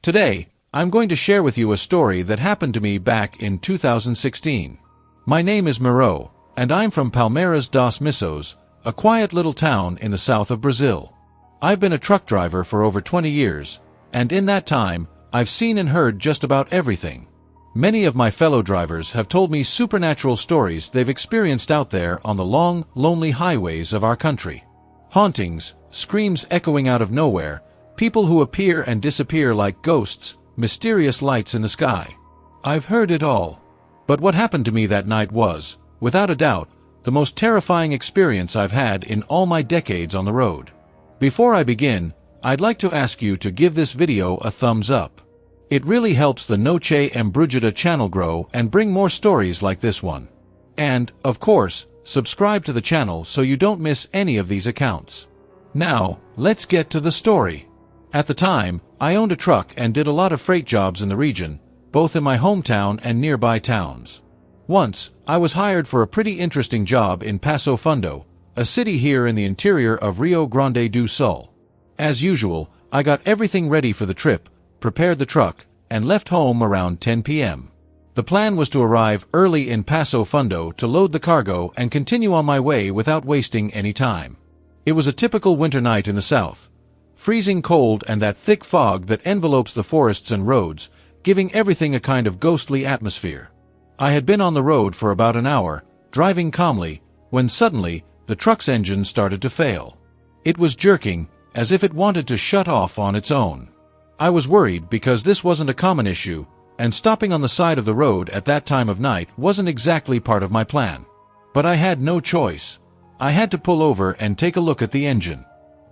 Today, I'm going to share with you a story that happened to me back in 2016. My name is Myuu, and I'm from Palmeiras dos Missos, a quiet little town in the south of Brazil. I've been a truck driver for over 20 years, and in that time, I've seen and heard just about everything. Many of my fellow drivers have told me supernatural stories they've experienced out there on the long, lonely highways of our country. Hauntings, screams echoing out of nowhere, people who appear and disappear like ghosts, mysterious lights in the sky. I've heard it all. But what happened to me that night was, without a doubt, the most terrifying experience I've had in all my decades on the road. Before I begin, I'd like to ask you to give this video a thumbs up. It really helps the Noche Embrujada channel grow and bring more stories like this one. And, of course, subscribe to the channel so you don't miss any of these accounts. Now, let's get to the story. At the time, I owned a truck and did a lot of freight jobs in the region, both in my hometown and nearby towns. Once, I was hired for a pretty interesting job in Passo Fundo, a city here in the interior of Rio Grande do Sul. As usual, I got everything ready for the trip, prepared the truck, and left home around 10 p.m. The plan was to arrive early in Passo Fundo to load the cargo and continue on my way without wasting any time. It was a typical winter night in the south. Freezing cold and that thick fog that envelopes the forests and roads, giving everything a kind of ghostly atmosphere. I had been on the road for about an hour, driving calmly, when suddenly, the truck's engine started to fail. It was jerking, as if it wanted to shut off on its own. I was worried because this wasn't a common issue, and stopping on the side of the road at that time of night wasn't exactly part of my plan. But I had no choice. I had to pull over and take a look at the engine.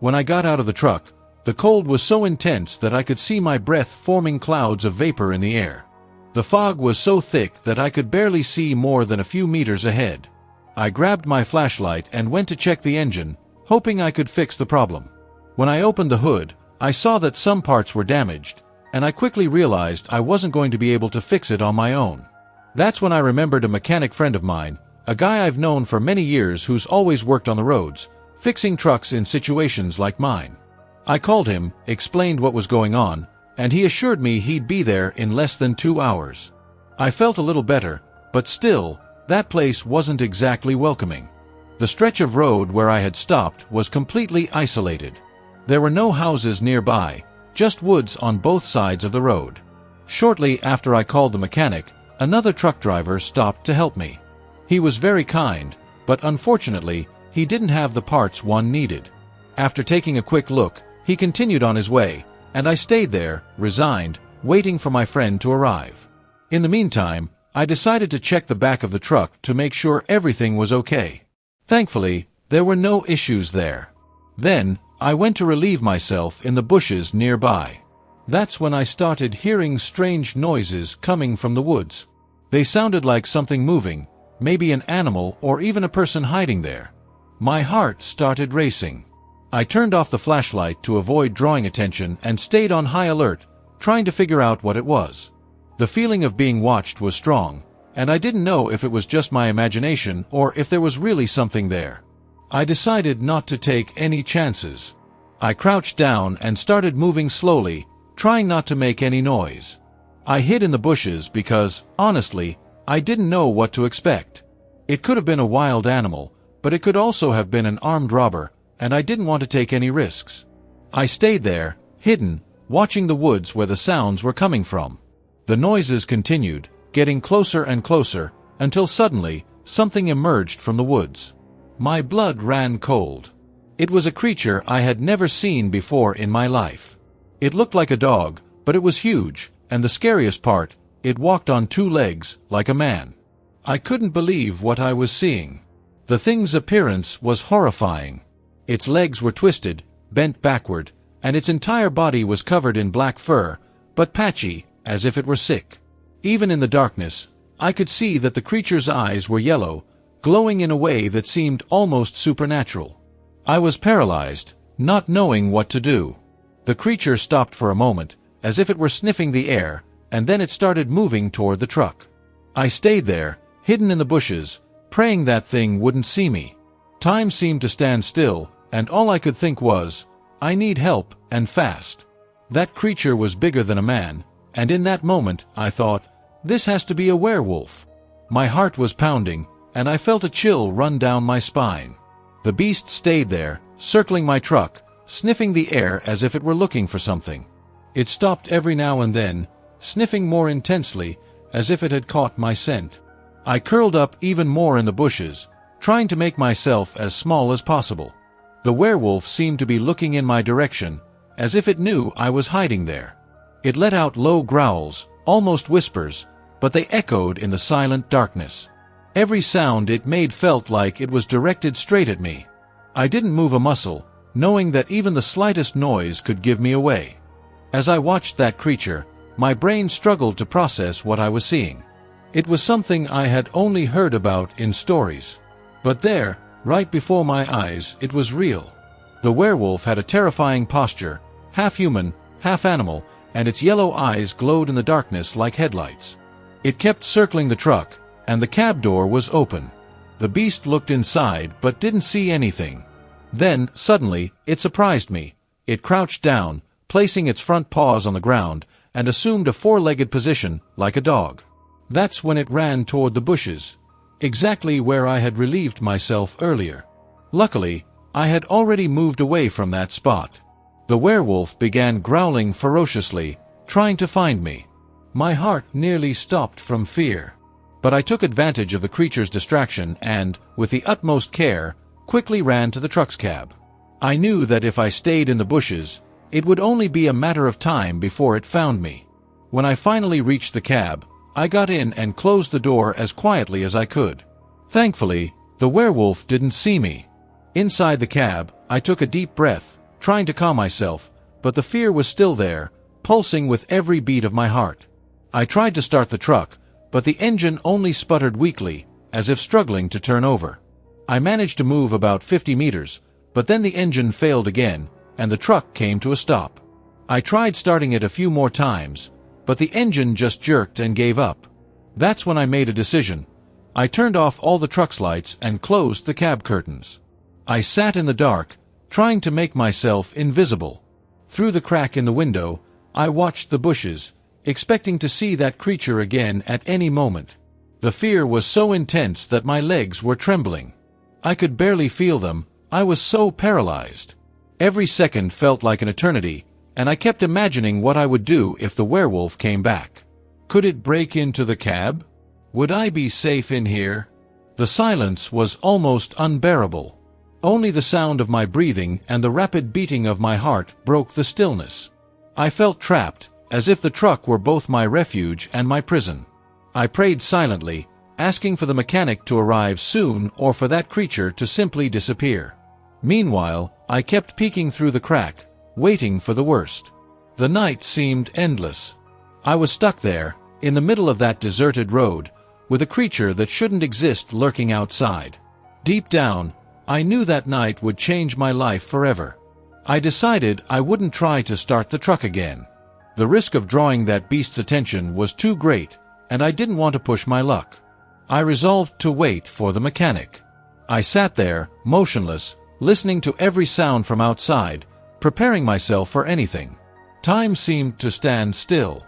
When I got out of the truck, the cold was so intense that I could see my breath forming clouds of vapor in the air. The fog was so thick that I could barely see more than a few meters ahead. I grabbed my flashlight and went to check the engine, hoping I could fix the problem. When I opened the hood, I saw that some parts were damaged, and I quickly realized I wasn't going to be able to fix it on my own. That's when I remembered a mechanic friend of mine, a guy I've known for many years who's always worked on the roads, fixing trucks in situations like mine. I called him, explained what was going on, and he assured me he'd be there in less than 2 hours. I felt a little better, but still, that place wasn't exactly welcoming. The stretch of road where I had stopped was completely isolated. There were no houses nearby, just woods on both sides of the road. Shortly after I called the mechanic, another truck driver stopped to help me. He was very kind, but unfortunately, he didn't have the parts one needed. After taking a quick look, he continued on his way, and I stayed there, resigned, waiting for my friend to arrive. In the meantime, I decided to check the back of the truck to make sure everything was okay. Thankfully, there were no issues there. Then, I went to relieve myself in the bushes nearby. That's when I started hearing strange noises coming from the woods. They sounded like something moving, maybe an animal or even a person hiding there. My heart started racing. I turned off the flashlight to avoid drawing attention and stayed on high alert, trying to figure out what it was. The feeling of being watched was strong, and I didn't know if it was just my imagination or if there was really something there. I decided not to take any chances. I crouched down and started moving slowly, trying not to make any noise. I hid in the bushes because, honestly, I didn't know what to expect. It could have been a wild animal, but it could also have been an armed robber, and I didn't want to take any risks. I stayed there, hidden, watching the woods where the sounds were coming from. The noises continued, getting closer and closer, until suddenly, something emerged from the woods. My blood ran cold. It was a creature I had never seen before in my life. It looked like a dog, but it was huge, and the scariest part, it walked on 2 legs, like a man. I couldn't believe what I was seeing. The thing's appearance was horrifying. Its legs were twisted, bent backward, and its entire body was covered in black fur, but patchy, as if it were sick. Even in the darkness, I could see that the creature's eyes were yellow, glowing in a way that seemed almost supernatural. I was paralyzed, not knowing what to do. The creature stopped for a moment, as if it were sniffing the air, and then it started moving toward the truck. I stayed there, hidden in the bushes, praying that thing wouldn't see me. Time seemed to stand still, and all I could think was, I need help, and fast. That creature was bigger than a man, and in that moment I thought, this has to be a werewolf. My heart was pounding, and I felt a chill run down my spine. The beast stayed there, circling my truck, sniffing the air as if it were looking for something. It stopped every now and then, sniffing more intensely, as if it had caught my scent. I curled up even more in the bushes, trying to make myself as small as possible. The werewolf seemed to be looking in my direction, as if it knew I was hiding there. It let out low growls, almost whispers, but they echoed in the silent darkness. Every sound it made felt like it was directed straight at me. I didn't move a muscle, knowing that even the slightest noise could give me away. As I watched that creature, my brain struggled to process what I was seeing. It was something I had only heard about in stories. But there, right before my eyes, it was real. The werewolf had a terrifying posture, half human, half animal, and its yellow eyes glowed in the darkness like headlights. It kept circling the truck, and the cab door was open. The beast looked inside but didn't see anything. Then, suddenly, it surprised me. It crouched down, placing its front paws on the ground, and assumed a four-legged position, like a dog. That's when it ran toward the bushes, exactly where I had relieved myself earlier. Luckily, I had already moved away from that spot. The werewolf began growling ferociously, trying to find me. My heart nearly stopped from fear. But I took advantage of the creature's distraction and, with the utmost care, quickly ran to the truck's cab. I knew that if I stayed in the bushes, it would only be a matter of time before it found me. When I finally reached the cab, I got in and closed the door as quietly as I could. Thankfully, the werewolf didn't see me. Inside the cab, I took a deep breath, trying to calm myself, but the fear was still there, pulsing with every beat of my heart. I tried to start the truck, but the engine only sputtered weakly, as if struggling to turn over. I managed to move about 50 meters, but then the engine failed again, and the truck came to a stop. I tried starting it a few more times, but the engine just jerked and gave up. That's when I made a decision. I turned off all the truck's lights and closed the cab curtains. I sat in the dark, trying to make myself invisible. Through the crack in the window, I watched the bushes, expecting to see that creature again at any moment. The fear was so intense that my legs were trembling. I could barely feel them, I was so paralyzed. Every second felt like an eternity, and I kept imagining what I would do if the werewolf came back. Could it break into the cab? Would I be safe in here? The silence was almost unbearable. Only the sound of my breathing and the rapid beating of my heart broke the stillness. I felt trapped, as if the truck were both my refuge and my prison. I prayed silently, asking for the mechanic to arrive soon or for that creature to simply disappear. Meanwhile, I kept peeking through the crack, waiting for the worst. The night seemed endless. I was stuck there, in the middle of that deserted road, with a creature that shouldn't exist lurking outside. Deep down, I knew that night would change my life forever. I decided I wouldn't try to start the truck again. The risk of drawing that beast's attention was too great, and I didn't want to push my luck. I resolved to wait for the mechanic. I sat there, motionless, listening to every sound from outside, preparing myself for anything. Time seemed to stand still.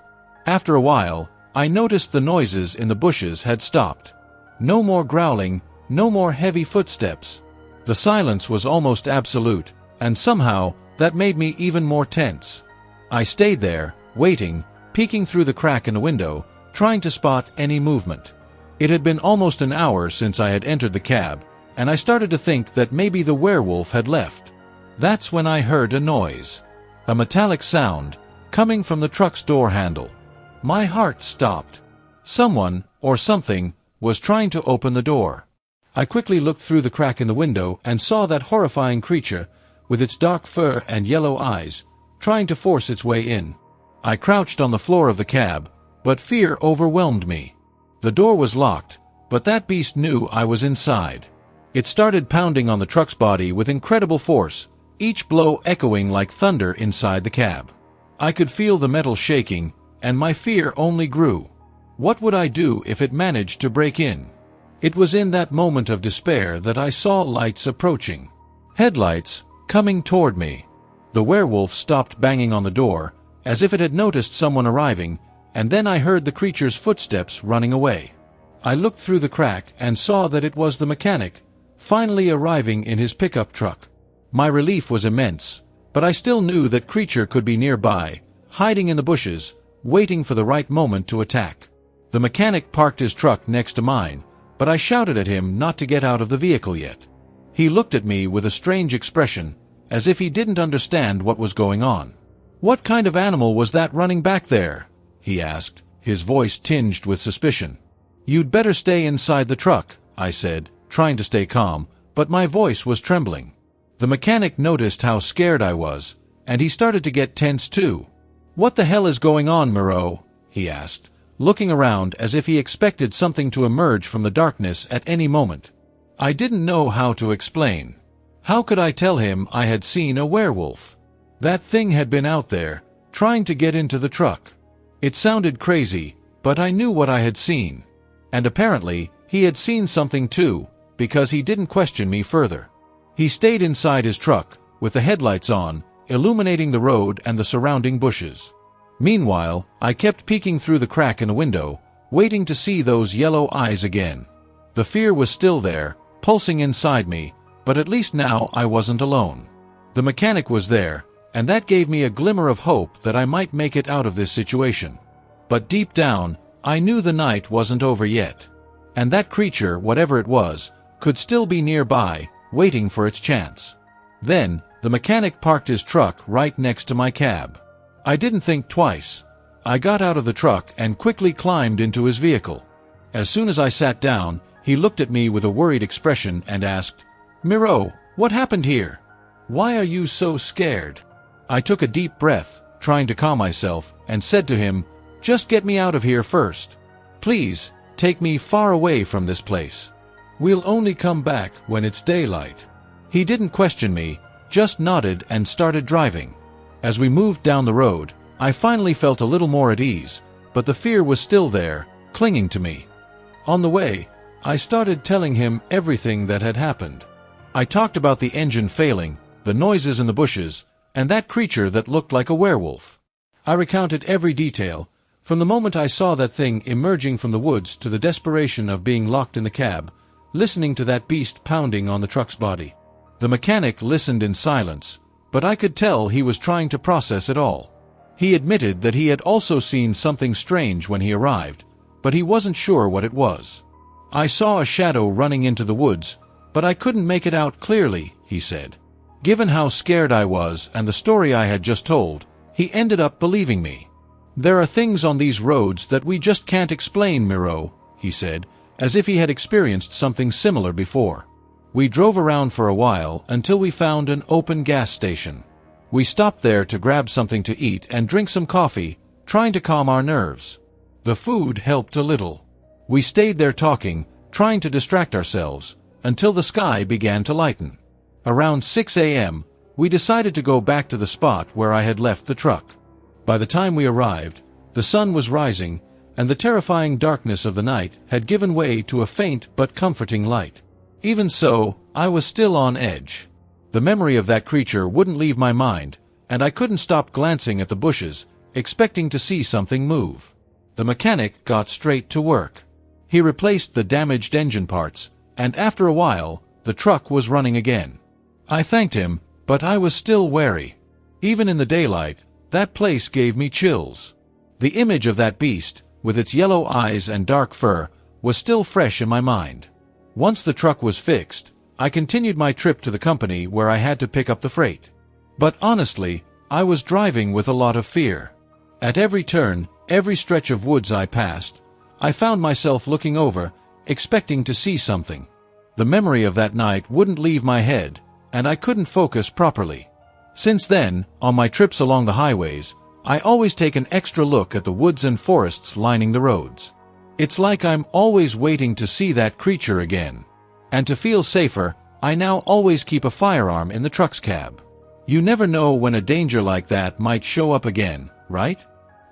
After a while, I noticed the noises in the bushes had stopped. No more growling, no more heavy footsteps. The silence was almost absolute, and somehow, that made me even more tense. I stayed there, waiting, peeking through the crack in the window, trying to spot any movement. It had been almost an hour since I had entered the cab, and I started to think that maybe the werewolf had left. That's when I heard a noise. A metallic sound, coming from the truck's door handle. My heart stopped. Someone, or something, was trying to open the door. I quickly looked through the crack in the window and saw that horrifying creature, with its dark fur and yellow eyes, trying to force its way in. I crouched on the floor of the cab, but fear overwhelmed me. The door was locked, but that beast knew I was inside. It started pounding on the truck's body with incredible force, each blow echoing like thunder inside the cab. I could feel the metal shaking, and my fear only grew. What would I do if it managed to break in? It was in that moment of despair that I saw lights approaching. Headlights, coming toward me. The werewolf stopped banging on the door, as if it had noticed someone arriving, and then I heard the creature's footsteps running away. I looked through the crack and saw that it was the mechanic, finally arriving in his pickup truck. My relief was immense, but I still knew that creature could be nearby, hiding in the bushes, waiting for the right moment to attack. The mechanic parked his truck next to mine, but I shouted at him not to get out of the vehicle yet. He looked at me with a strange expression, as if he didn't understand what was going on. "What kind of animal was that running back there?" he asked, his voice tinged with suspicion. "You'd better stay inside the truck," I said, trying to stay calm, but my voice was trembling. The mechanic noticed how scared I was, and he started to get tense too. "What the hell is going on, Myuu?" he asked, looking around as if he expected something to emerge from the darkness at any moment. I didn't know how to explain. How could I tell him I had seen a werewolf? That thing had been out there, trying to get into the truck. It sounded crazy, but I knew what I had seen. And apparently, he had seen something too, because he didn't question me further. He stayed inside his truck, with the headlights on, illuminating the road and the surrounding bushes. Meanwhile, I kept peeking through the crack in the window, waiting to see those yellow eyes again. The fear was still there, pulsing inside me, but at least now I wasn't alone. The mechanic was there, and that gave me a glimmer of hope that I might make it out of this situation. But deep down, I knew the night wasn't over yet. And that creature, whatever it was, could still be nearby, waiting for its chance. Then, the mechanic parked his truck right next to my cab. I didn't think twice. I got out of the truck and quickly climbed into his vehicle. As soon as I sat down, he looked at me with a worried expression and asked, "Myuu, what happened here? Why are you so scared?" I took a deep breath, trying to calm myself, and said to him, "Just get me out of here first. Please, take me far away from this place. We'll only come back when it's daylight." He didn't question me, just nodded and started driving. As we moved down the road, I finally felt a little more at ease, but the fear was still there, clinging to me. On the way, I started telling him everything that had happened. I talked about the engine failing, the noises in the bushes, and that creature that looked like a werewolf. I recounted every detail, from the moment I saw that thing emerging from the woods to the desperation of being locked in the cab, listening to that beast pounding on the truck's body. The mechanic listened in silence, but I could tell he was trying to process it all. He admitted that he had also seen something strange when he arrived, but he wasn't sure what it was. "I saw a shadow running into the woods, but I couldn't make it out clearly," he said. Given how scared I was and the story I had just told, he ended up believing me. "There are things on these roads that we just can't explain, Myuu," he said, as if he had experienced something similar before. We drove around for a while until we found an open gas station. We stopped there to grab something to eat and drink some coffee, trying to calm our nerves. The food helped a little. We stayed there talking, trying to distract ourselves, until the sky began to lighten. Around 6 a.m., we decided to go back to the spot where I had left the truck. By the time we arrived, the sun was rising, and the terrifying darkness of the night had given way to a faint but comforting light. Even so, I was still on edge. The memory of that creature wouldn't leave my mind, and I couldn't stop glancing at the bushes, expecting to see something move. The mechanic got straight to work. He replaced the damaged engine parts, and after a while, the truck was running again. I thanked him, but I was still wary. Even in the daylight, that place gave me chills. The image of that beast, with its yellow eyes and dark fur, was still fresh in my mind. Once the truck was fixed, I continued my trip to the company where I had to pick up the freight. But honestly, I was driving with a lot of fear. At every turn, every stretch of woods I passed, I found myself looking over, expecting to see something. The memory of that night wouldn't leave my head, and I couldn't focus properly. Since then, on my trips along the highways, I always take an extra look at the woods and forests lining the roads. It's like I'm always waiting to see that creature again. And to feel safer, I now always keep a firearm in the truck's cab. You never know when a danger like that might show up again, right?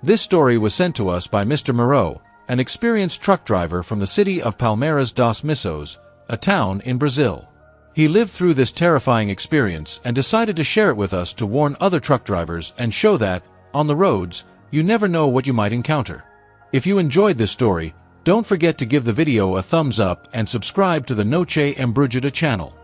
This story was sent to us by Mr. Myuu, an experienced truck driver from the city of Palmeiras dos Missões, a town in Brazil. He lived through this terrifying experience and decided to share it with us to warn other truck drivers and show that, on the roads, you never know what you might encounter. If you enjoyed this story, don't forget to give the video a thumbs up and subscribe to the Noche Embrujada channel.